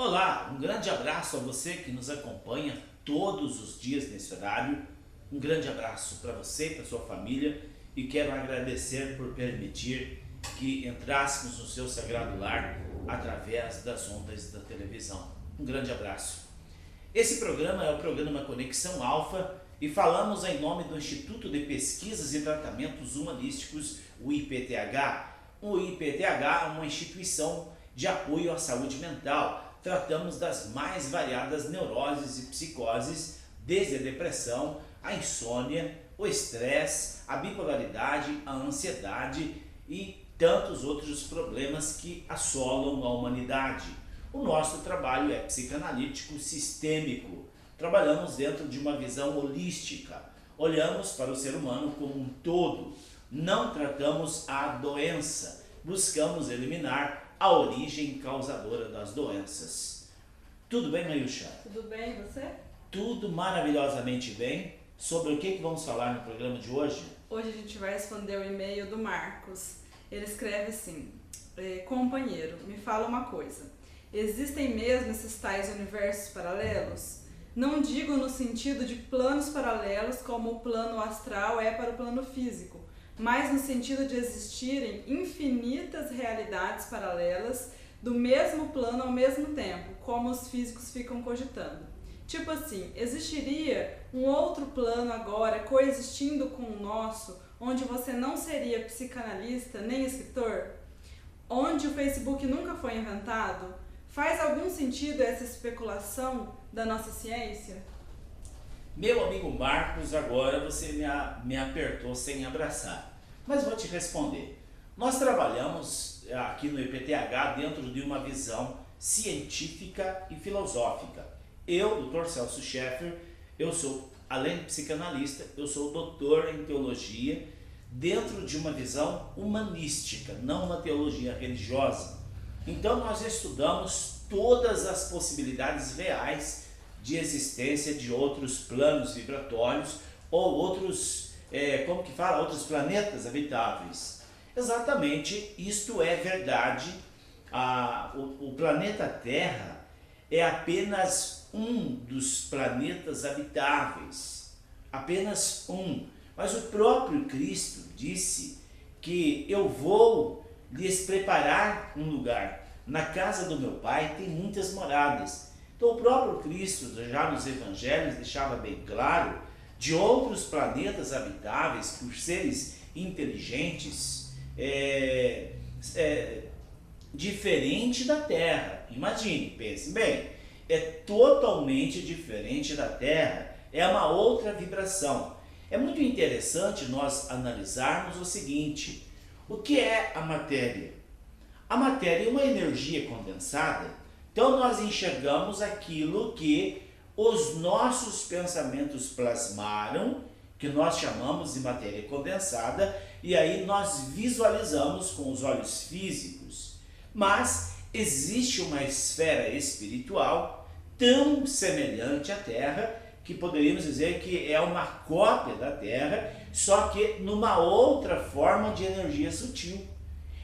Olá, um grande abraço a você que nos acompanha todos os dias nesse horário. Um grande abraço para você e para sua família e quero agradecer por permitir que entrássemos no seu sagrado lar através das ondas da televisão. Um grande abraço. Esse programa é o programa Conexão Alfa e falamos em nome do Instituto de Pesquisas e Tratamentos Humanísticos, o IPTH. O IPTH é uma instituição de apoio à saúde mental. Tratamos das mais variadas neuroses e psicoses, desde a depressão, a insônia, o estresse, a bipolaridade, a ansiedade e tantos outros problemas que assolam a humanidade. O nosso trabalho é psicanalítico sistêmico. Trabalhamos dentro de uma visão holística. Olhamos para o ser humano como um todo. Não tratamos a doença. Buscamos eliminar a origem causadora das doenças. Tudo bem, Mayusha? Tudo bem, e você? Tudo maravilhosamente bem. Sobre o que vamos falar no programa de hoje? Hoje a gente vai responder o e-mail do Marcos. Ele escreve assim: companheiro, me fala uma coisa. Existem mesmo esses tais universos paralelos? Não digo no sentido de planos paralelos como o plano astral é para o plano físico, mas no sentido de existirem infinitas realidades paralelas do mesmo plano ao mesmo tempo, como os físicos ficam cogitando. Tipo assim, existiria um outro plano agora coexistindo com o nosso, onde você não seria psicanalista nem escritor? Onde o Facebook nunca foi inventado? Faz algum sentido essa especulação da nossa ciência? Meu amigo Marcos, agora você me apertou sem abraçar, mas vou te responder. Nós trabalhamos aqui no IPTH dentro de uma visão científica e filosófica. Eu, Dr. Celso Schaeffer, eu sou, além de psicanalista, eu sou doutor em teologia dentro de uma visão humanística, não uma teologia religiosa. Então nós estudamos todas as possibilidades reais de existência de outros planos vibratórios ou outros, outros planetas habitáveis. Exatamente, isto é verdade. O planeta Terra é apenas um dos planetas habitáveis, apenas um. Mas o próprio Cristo disse que eu vou lhes preparar um lugar. Na casa do meu Pai tem muitas moradas. Então o próprio Cristo, já nos evangelhos, deixava bem claro de outros planetas habitáveis por seres inteligentes, diferente da Terra. Imagine, pense bem, é totalmente diferente da Terra, é uma outra vibração. É muito interessante nós analisarmos o seguinte: o que é a matéria? A matéria é uma energia condensada, então nós enxergamos aquilo que os nossos pensamentos plasmaram, que nós chamamos de matéria condensada, e aí nós visualizamos com os olhos físicos. Mas existe uma esfera espiritual tão semelhante à Terra, que poderíamos dizer que é uma cópia da Terra, só que numa outra forma de energia sutil.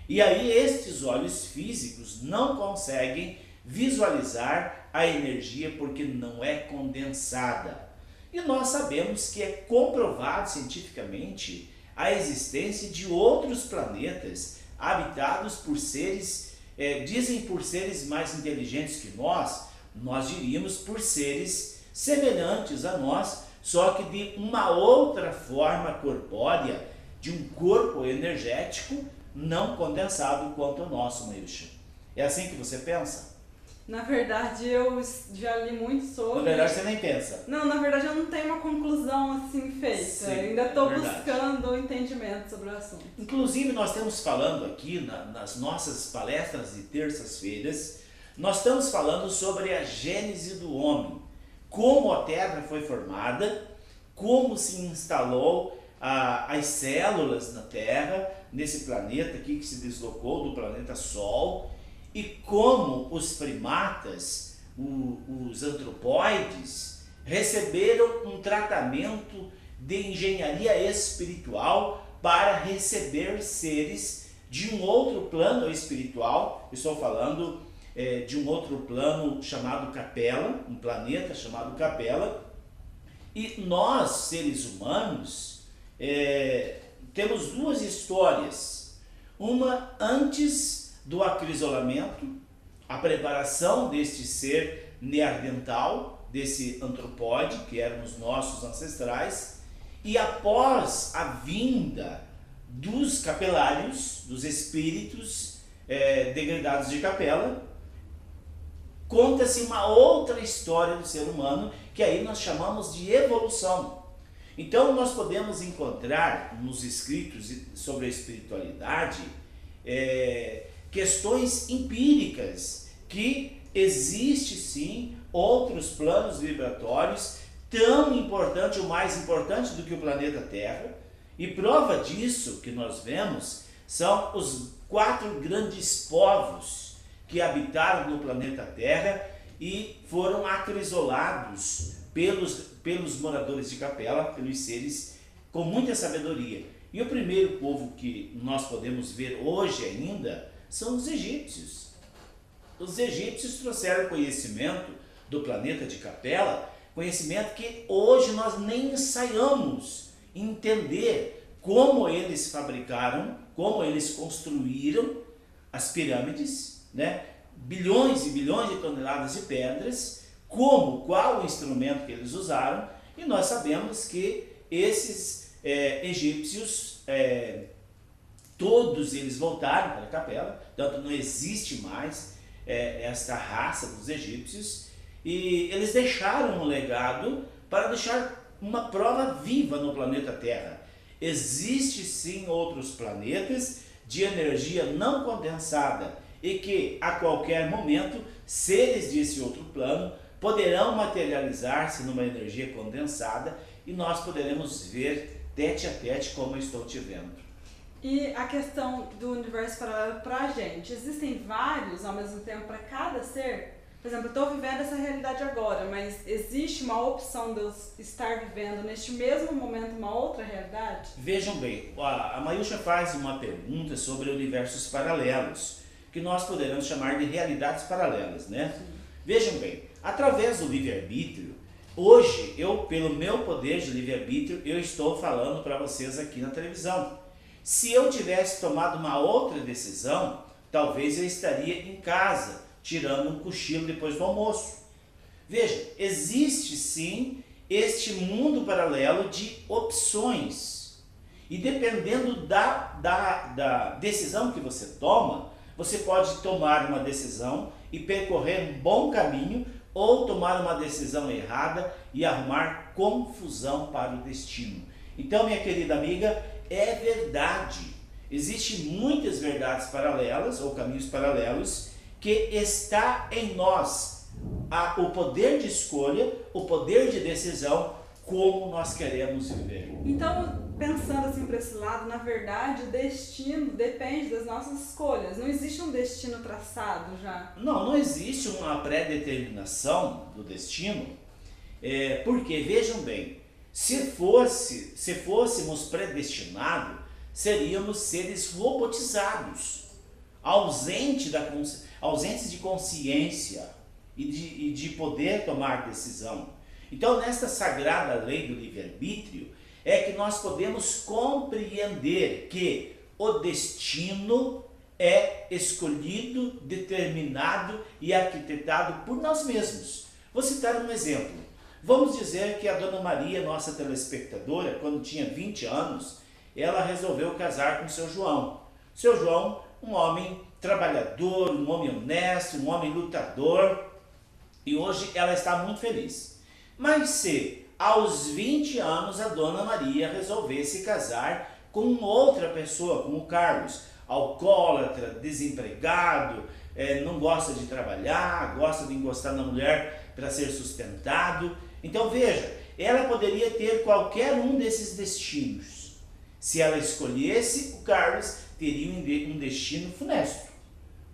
E aí estes olhos físicos não conseguem visualizar a energia porque não é condensada. E nós sabemos que é comprovado cientificamente a existência de outros planetas habitados por seres, dizem por seres mais inteligentes que nós diríamos por seres semelhantes a nós, só que de uma outra forma corpórea, de um corpo energético não condensado quanto o nosso, Mayusha. É assim que você pensa? Na verdade, eu já li muito sobre. Na verdade, você nem pensa. Não, na verdade, eu não tenho uma conclusão assim feita. Sim, ainda estou verdade. buscando entendimento sobre o assunto. Inclusive, nós estamos falando aqui nas nossas palestras de terças-feiras, nós estamos falando sobre a gênese do homem, como a Terra foi formada, como se instalou as células na Terra, nesse planeta aqui que se deslocou do planeta Sol, e como os primatas, os antropóides, receberam um tratamento de engenharia espiritual para receber seres de um outro plano espiritual. Estou falando de um outro plano chamado Capela, um planeta chamado Capela, e nós, seres humanos, temos duas histórias. Uma antes do acrisolamento, a preparação deste ser neandertal, desse antropóide, que eram os nossos ancestrais, e após a vinda dos capelários, dos espíritos degradados de Capela, conta-se uma outra história do ser humano, que aí nós chamamos de evolução. Então nós podemos encontrar nos escritos sobre a espiritualidade questões empíricas, que existe sim outros planos vibratórios tão importante ou mais importante do que o planeta Terra, e prova disso que nós vemos são os 4 grandes povos que habitaram no planeta Terra e foram acrisolados pelos moradores de Capela, pelos seres com muita sabedoria. E o primeiro povo que nós podemos ver hoje ainda são os egípcios. Os egípcios trouxeram conhecimento do planeta de Capela, conhecimento que hoje nós nem ensaiamos entender como eles fabricaram, como eles construíram as pirâmides, né? Bilhões e bilhões de toneladas de pedras, qual o instrumento que eles usaram, e nós sabemos que esses egípcios, todos eles voltaram para a Capela, tanto não existe mais esta raça dos egípcios, e eles deixaram um legado para deixar uma prova viva no planeta Terra. Existe sim outros planetas de energia não condensada e que a qualquer momento seres desse outro plano poderão materializar-se numa energia condensada e nós poderemos ver tete a tete como eu estou te vendo. E a questão do universo paralelo para a gente, existem vários ao mesmo tempo para cada ser? Por exemplo, eu estou vivendo essa realidade agora, mas existe uma opção de eu estar vivendo neste mesmo momento uma outra realidade? Vejam bem, a Mayusha faz uma pergunta sobre universos paralelos, que nós poderemos chamar de realidades paralelas, né? Sim. Vejam bem, através do livre-arbítrio, hoje, pelo meu poder de livre-arbítrio, eu estou falando para vocês aqui na televisão. Se eu tivesse tomado uma outra decisão, talvez eu estaria em casa, tirando um cochilo depois do almoço. Veja, existe sim este mundo paralelo de opções. E dependendo da decisão que você toma, você pode tomar uma decisão e percorrer um bom caminho, ou tomar uma decisão errada e arrumar confusão para o destino. Então, minha querida amiga, é verdade. Existem muitas verdades paralelas ou caminhos paralelos que está em nós o poder de escolha, o poder de decisão, como nós queremos viver. Então, pensando assim para esse lado, na verdade, o destino depende das nossas escolhas. Não existe um destino traçado já? Não existe uma pré-determinação do destino, porque, vejam bem, se fôssemos predestinados, seríamos seres robotizados, ausentes de consciência e de poder tomar decisão. Então, nesta sagrada lei do livre-arbítrio, é que nós podemos compreender que o destino é escolhido, determinado e arquitetado por nós mesmos. Vou citar um exemplo. Vamos dizer que a Dona Maria, nossa telespectadora, quando tinha 20 anos, ela resolveu casar com o seu João. Seu João, um homem trabalhador, um homem honesto, um homem lutador, e hoje ela está muito feliz. Mas se aos 20 anos a Dona Maria resolvesse casar com outra pessoa, como o Carlos, alcoólatra, desempregado, não gosta de trabalhar, gosta de encostar na mulher para ser sustentado. Então veja, ela poderia ter qualquer um desses destinos. Se ela escolhesse, o Carlos teria um destino funesto.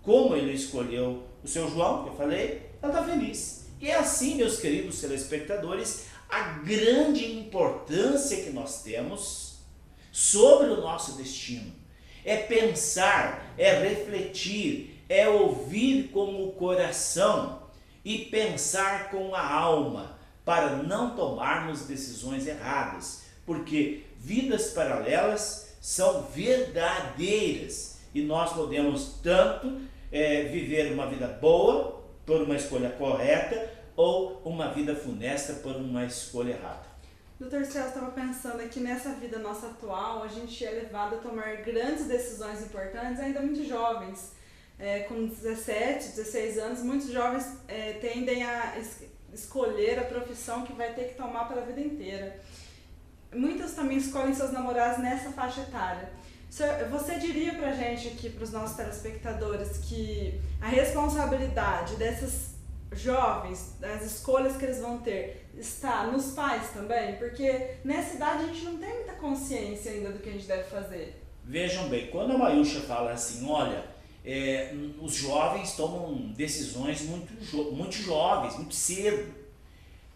Como ele escolheu o seu João, que eu falei, ela está feliz. E é assim, meus queridos telespectadores, a grande importância que nós temos sobre o nosso destino. É pensar, é refletir, é ouvir com o coração e pensar com a alma, para não tomarmos decisões erradas, porque vidas paralelas são verdadeiras e nós podemos tanto viver uma vida boa por uma escolha correta ou uma vida funesta por uma escolha errada. Dr. Celso, estava pensando que nessa vida nossa atual a gente é levado a tomar grandes decisões importantes ainda muito jovens. Com 17, 16 anos, muitos jovens tendem a escolher a profissão que vai ter que tomar pela vida inteira. Muitos também escolhem seus namorados nessa faixa etária. Você diria pra gente aqui, para os nossos telespectadores, que a responsabilidade desses jovens, das escolhas que eles vão ter, está nos pais também? Porque nessa idade a gente não tem muita consciência ainda do que a gente deve fazer. Vejam bem, quando a Mayusha fala assim, olha, os jovens tomam decisões muito jovens, muito cedo.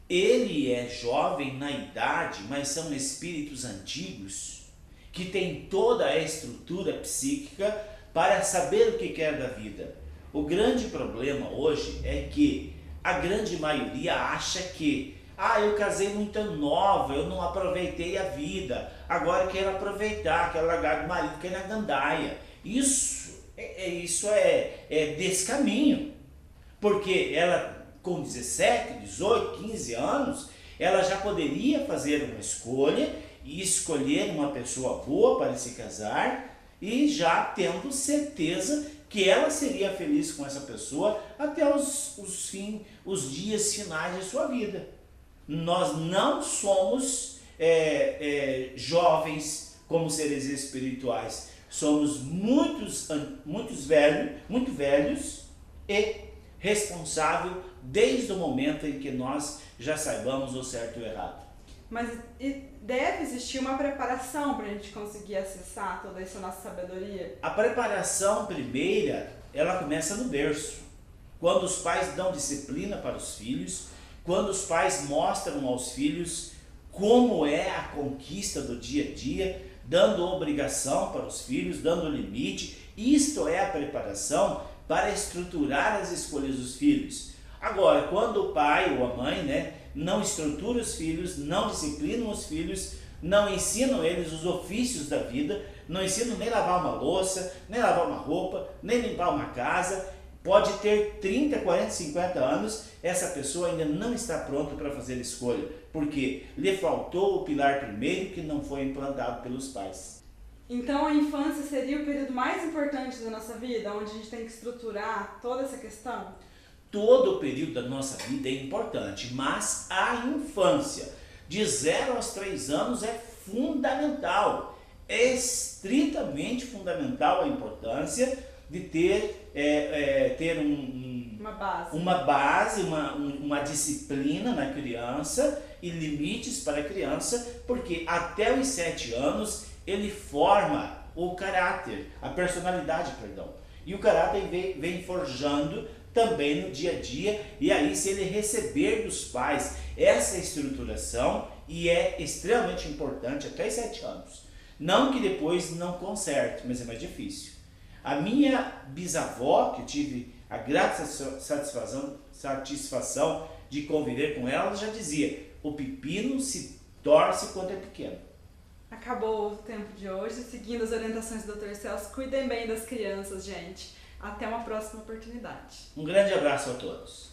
Ele é jovem na idade, mas são espíritos antigos que têm toda a estrutura psíquica para saber o que quer da vida. O grande problema hoje é que a grande maioria acha que eu casei muito nova, eu não aproveitei a vida, agora quero aproveitar, quero largar do marido, quero ir na gandaia. Isso é desse caminho, porque ela com 17, 18, 15 anos, ela já poderia fazer uma escolha e escolher uma pessoa boa para se casar e já tendo certeza que ela seria feliz com essa pessoa até os dias finais de sua vida. Nós não somos jovens como seres espirituais, somos muito velhos e responsáveis desde o momento em que nós já saibamos o certo e o errado. Mas deve existir uma preparação para a gente conseguir acessar toda essa nossa sabedoria? A preparação primeira, ela começa no berço. Quando os pais dão disciplina para os filhos, quando os pais mostram aos filhos como é a conquista do dia a dia, dando obrigação para os filhos, dando limite. Isto é a preparação para estruturar as escolhas dos filhos. Agora, quando o pai ou a mãe, não estrutura os filhos, não disciplinam os filhos, não ensinam eles os ofícios da vida, não ensinam nem lavar uma louça, nem lavar uma roupa, nem limpar uma casa, pode ter 30, 40, 50 anos, essa pessoa ainda não está pronta para fazer escolha, porque lhe faltou o pilar primeiro que não foi implantado pelos pais. Então a infância seria o período mais importante da nossa vida, onde a gente tem que estruturar toda essa questão? Todo o período da nossa vida é importante, mas a infância, de 0 aos 3 anos, é fundamental, é estritamente fundamental a importância de ter uma base, uma disciplina na criança e limites para a criança, porque até os 7 anos ele forma o caráter, a personalidade, e o caráter vem forjando também no dia a dia, e aí se ele receber dos pais essa estruturação, e é extremamente importante até os 7 anos. Não que depois não conserte, mas é mais difícil. A minha bisavó, que eu tive a grata satisfação de conviver com ela, já dizia, o pepino se torce quando é pequeno. Acabou o tempo de hoje, seguindo as orientações do Dr. Celso, cuidem bem das crianças, gente. Até uma próxima oportunidade. Um grande abraço a todos.